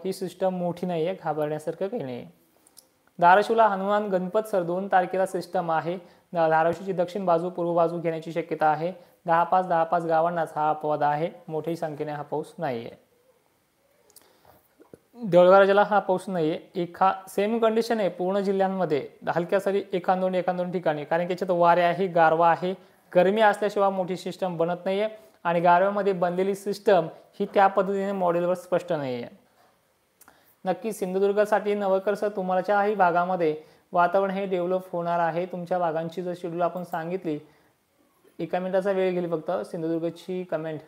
ही system मोठी नाही आहे, घाबरण्यासारखं काही नाही आहे. धाराशिवला हनुमान गणपत सर 2 तारखेला सिस्टम आहे. धाराशिवची दक्षिण बाजू पूर्व बाजू घेण्याची शक्यता आहे. 10-5 गावांनाच हा अपवाद आहे, मोठ्या संख्येने हा पाऊस नाही आहे. देऊळगाव राजाला हा पाऊस नाही आहे. सेम कंडिशन आहे पूर्ण जिल्ह्यांमध्ये, हलक्या सरी एखाद दोन ठिकाणी, कारण की याच्यात वारे आहे, गारवा आहे. गरमी असल्याशिवाय मोठी सिस्टम बनत नाही आहे आणि गारव्यामध्ये बनलेली सिस्टम ही त्या पद्धतीने मॉडेलवर स्पष्ट नाही आहे. नक्की सिंधुदुर्गासाठी नवकर सर तुम्हाच्याही भागामध्ये वातावरण हे डेव्हलप होणार आहे. तुमच्या भागांची जर शेड्यूल आपण सांगितली, 1 मिनिटाचा वेळ घेईल फक्त. सिंधुदुर्गची कमेंट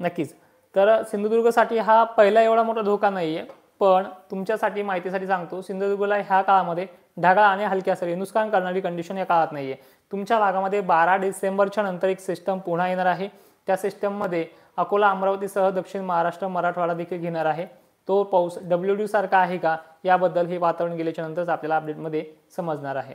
नक्कीच. तर सिंधुदुर्गसाठी हा पहिला एवढा मोठा धोका नाही आहे, पण तुमच्यासाठी माहितीसाठी सांगतो, सिंधुदुर्गला ह्या काळामध्ये ढगाळ आणि हलक्या सरी नुकसान करणारी कंडिशन या काळात नाही आहे. तुमच्या भागामध्ये 12 डिसेंबरच्या नंतर एक सिस्टम पुन्हा येणार आहे. त्या सिस्टममध्ये अकोला अमरावतीसह दक्षिण महाराष्ट्र मराठवाडा देखील घेणार आहे. तो पाऊस WD सारखा आहे का याबद्दल हे वातावरण गेल्याच्या नंतरच आपल्याला अपडेटमध्ये समजणार आहे.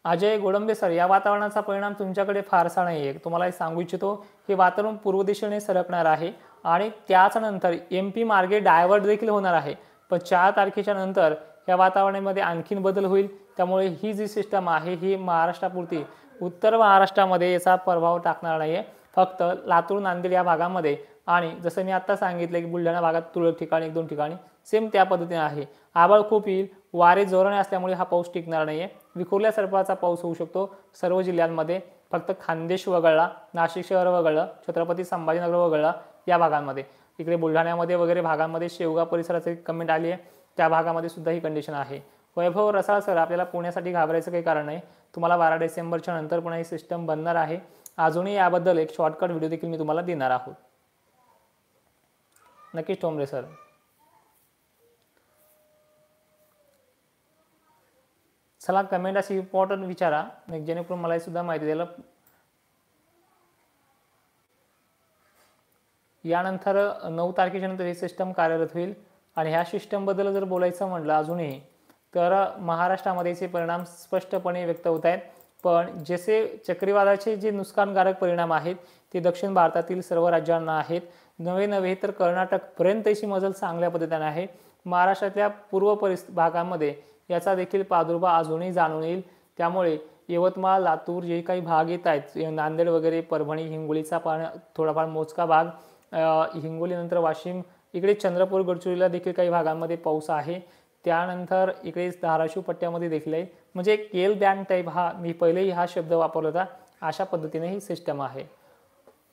अजय गोडंबे सर, या वातावरणाचा परिणाम तुमच्याकडे फारसा नाही आहे. तुम्हाला सांगू इच्छितो, हे वातावरण पूर्व दिशेने सरकणार आहे आणि त्याच नंतर MP मार्गे डायव्हर्ट देखील होणार आहे. पण 4 तारखेच्या नंतर या वातावरणामध्ये आणखीन बदल होईल. त्यामुळे ही जी सिस्टम आहे ही महाराष्ट्रापुरती, उत्तर महाराष्ट्रामध्ये याचा प्रभाव टाकणार नाही आहे. फक्त लातूर नांदेड या भागामध्ये आणि जसं मी आता सांगितलं की बुलढाणा भागात तुरळक ठिकाणी 1-2 ठिकाणी सेम त्या पद्धतीने आहे. आभाळ खूप येईल, वारे जोराने असल्यामुळे हा पाऊस टिकणार नाही आहे. विखुरल्या स्वरूपाचा पाऊस होऊ शकतो सर्व जिल्ह्यांमध्ये. फक्त खान्देश वगळला, नाशिक शहर वगळलं, छत्रपती संभाजीनगर वगळला या भागांमध्ये. इकडे बुलढाण्यामध्ये वगैरे भागांमध्ये शेवगाव परिसराची कमेंट आली आहे, त्या भागामध्ये सुद्धा ही कंडिशन आहे. वैभव रसाळ सर, आपल्याला पुण्यासाठी घाबरायचं काही कारण नाही. तुम्हाला 12 डिसेंबरच्या नंतर पुन्हा ही सिस्टम बनणार आहे. अजूनही याबद्दल एक शॉर्टकट व्हिडिओ देखील मी तुम्हाला देणार आहोत. नक्कीच ठोंबरे सर. चला कमेंट अशी इम्पॉर्टंट विचारा, जेणेकरून मला सुद्धा माहिती द्यायला. यानंतर 9 तारखेच्या नंतर ही सिस्टम कार्यरत होईल आणि ह्या सिस्टमबद्दल जर बोलायचं म्हटलं अजूनही, तर महाराष्ट्रामध्येचे परिणाम स्पष्टपणे व्यक्त होत आहेत. पण जसे चक्रीवादळाचे जे नुकसानकारक परिणाम आहेत ते दक्षिण भारतातील सर्व राज्यांना आहेत. नव्हे तर कर्नाटकपर्यंतची मजल चांगल्या पद्धतीने आहे. महाराष्ट्रातल्या पूर्व भागामध्ये याचा देखील प्रादुर्भाव अजूनही जाणून येईल. त्यामुळे यवतमाळ, लातूर जे काही भाग येत आहेत, नांदेड वगैरे, परभणी, हिंगोलीचा थोडाफार मोजका भाग, हिंगोलीनंतर वाशिम, इकडे चंद्रपूर, गडचिरोलीला देखील काही भागांमध्ये पाऊस आहे. त्यानंतर इकडे धाराशिव पट्ट्यामध्ये देखील आहे. म्हणजे केल बँड टाईप, हा मी पहिलेही हा शब्द वापरला होता, अशा पद्धतीने ही सिस्टम आहे.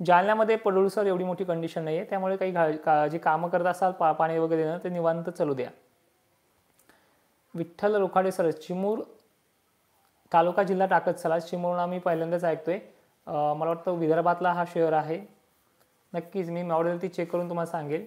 जालन्यामध्ये पडळसर एवढी मोठी कंडिशन नाही आहे, त्यामुळे काही जी कामं करत असाल पाणी वगैरे देणं ते निवांत चालू द्या. विठ्ठल रोखाडे सर, चिमूर तालुका जिल्हा टाकत चला. चिमूर मी पहिल्यांदाच ऐकतोय. मला वाटतं विदर्भातला हा शहर आहे. नक्कीच मी मॉडेल ती चेक करून तुम्हाला सांगेल.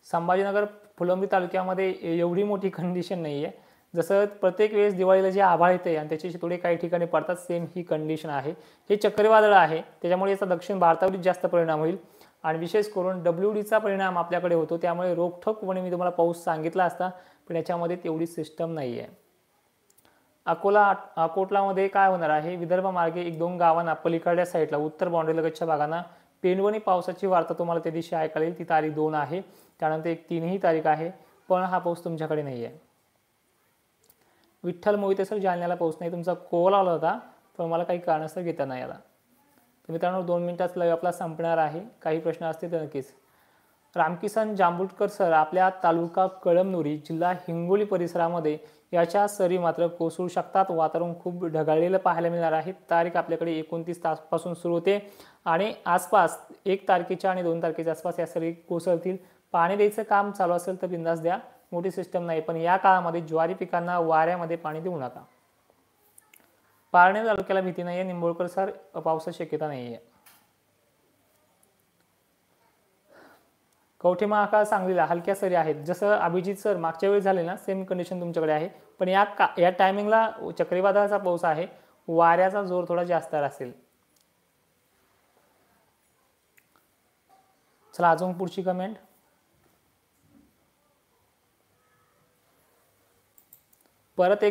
संभाजीनगर फुलंब्री तालुक्यामध्ये एवढी मोठी कंडिशन नाही आहे. जसं प्रत्येक वेळेस दिवाळीला जे आभाळ येते आणि त्याचे थोडे काही ठिकाणी पडतात, सेम ही कंडिशन आहे. हे चक्रीवादळ आहे, त्याच्यामुळे याचा दक्षिण भारतावरच जास्त परिणाम होईल आणि विशेष करून WDचा परिणाम आपल्याकडे होतो. त्यामुळे रोखठोकपणे मी तुम्हाला पाऊस सांगितला असता, पण याच्यामध्ये तेवढी सिस्टम नाही आहे. अकोटलामध्ये काय होणार आहे, विदर्भ मार्गे 1-2 गावांना पलीकडल्या साईडला उत्तर बाउंड्री लगतच्या भागांना पेंडवणी पावसाची वार्ता तुम्हाला त्या दिवशी ऐकायला येईल. ती तारीख 2 आहे. त्यानंतर एक 3 ही तारीख आहे, पण हा पाऊस तुमच्याकडे नाही आहे. विठ्ठल मोहिते सर, जालन्याला पाऊस नाही. तुमचा कॉल आला होता, पण मला काही कारणास्तव घेता नाही आला. तर मित्रांनो 2 मिनिटात लाईव्ह आपला संपणार आहे. काही प्रश्न असतील तर नक्कीच. रामकिसन जांभुटकर सर, आपल्या तालुका कळमनुरी, जिल्हा हिंगोली परिसरामध्ये याच्या सरी मात्र कोसळू शकतात. वातावरण खूप ढगाळलेलं पाहायला मिळणार आहे. तारीख आपल्याकडे 29 तारखेपासून सुरू होते आणि आसपास 1 तारखेच्या आणि 2 तारखेच्या आसपास या सरी कोसळतील. पाणी द्यायचं काम चालू असेल तर बिंदास द्या, मोठी सिस्टम नाही. पण या काळामध्ये ज्वारी पिकांना वाऱ्यामध्ये पाणी देऊ नका. पारणे तालुक्याला भीती नाही आहे. निंबोळकर सर, पावसाची शक्यता नाही आहे. कवठे महाकाळ, सांगलीला हलक्या सरी आहेत. जसं अभिजित सर मागच्या वेळी झाले ना, सेम कंडिशन तुमच्याकडे आहे. पण या टायमिंगला चक्रीवादळाचा पाऊस आहे, वाऱ्याचा जोर थोडा जास्त असेल. चला अजून पुढची कमेंट. परत एक